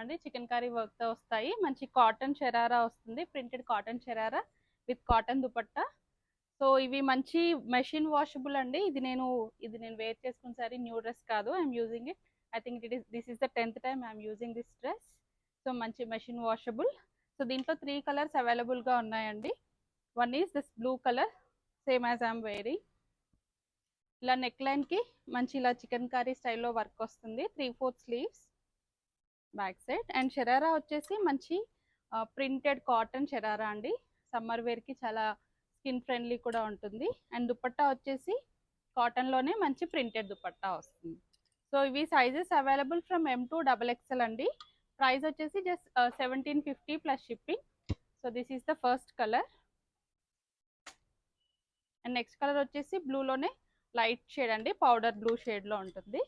చూపిస్తున్నామండి. Chicken curry వర్క్తో వస్తాయి. మంచి కాటన్ షరారా వస్తుంది, printed cotton sharara with cotton dupatta. So ఇవి మంచి మెషిన్ వాషబుల్ అండి. ఇది నేను వేర్ చేసుకున్న సారీ, న్యూ డ్రెస్ కాదు. I'm using it. I think this is the 10th time I'm using this dress. So మంచి మెషిన్ వాషబుల్. సో దీంట్లో 3 కలర్స్ అవైలబుల్గా ఉన్నాయండి. One is this blue colour, same as I'm wearing. ఇలా neck లైన్కి మంచి ఇలా chicken curry స్టైల్లో work వస్తుంది. 3/4 sleeves back side. And sharara వచ్చేసి మంచి ప్రింటెడ్ కాటన్ షరారా అండి. సమ్మర్ వేర్కి చాలా స్కిన్ ఫ్రెండ్లీ కూడా ఉంటుంది. అండ్ దుపట్టా వచ్చేసి కాటన్లోనే మంచి ప్రింటెడ్ దుపట్టా వస్తుంది. సో ఇవి sizes available from M to XXL అండి. ప్రైస్ వచ్చేసి just 1750 plus shipping. So this is the first colour. And next colour వచ్చేసి బ్లూలోనే లైట్ షేడ్ అండి, పౌడర్ బ్లూ షేడ్లో ఉంటుంది.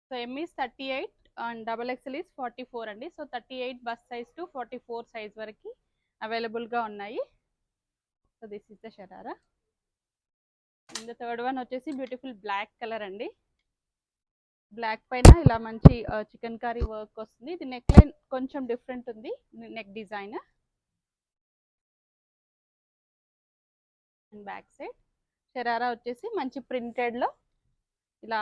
So M is 38 and XXL is 44 అండి. So 38 bus size to 44 size వరకు అవైలబుల్గా ఉన్నాయి. So this is the sharara. And third one వచ్చేసి beautiful black colour అండి. బ్లాక్ పైన ఇలా మంచి చికెన్ కర్రీ వర్క్ వస్తుంది. ఇది నెక్ లైన్ కొంచెం డిఫరెంట్ ఉంది, neck design. And back side sharara వచ్చేసి మంచి ప్రింటెడ్లో ఇలా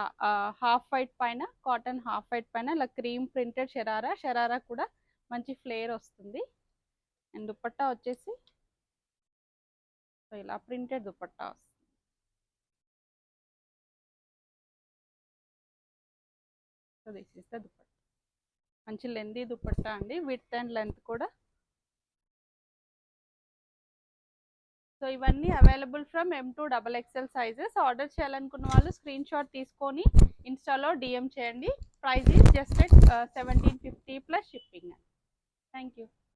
హాఫ్ వైట్ పైన, కాటన్ హాఫ్ వైట్ పైన ఇలా క్రీమ్ ప్రింటెడ్ షరారా. షరారా కూడా మంచి ఫ్లేర్ వస్తుంది. అండ్ దుపట్టా వచ్చేసి సో ఇలా ప్రింటెడ్ దుపట్టా వస్తుంది. So this is the dupatta. మంచి లెందీ దుపట్టా అండి, విడ్త్ అండ్ లెంత్ కూడా. సో ఇవన్నీ available from M to XXL sizes. Order చేయాలనుకున్న వాళ్ళు స్క్రీన్ షాట్ తీసుకొని ఇన్స్టాలో DM చేయండి. Price is just 1750 plus shipping. Thank you.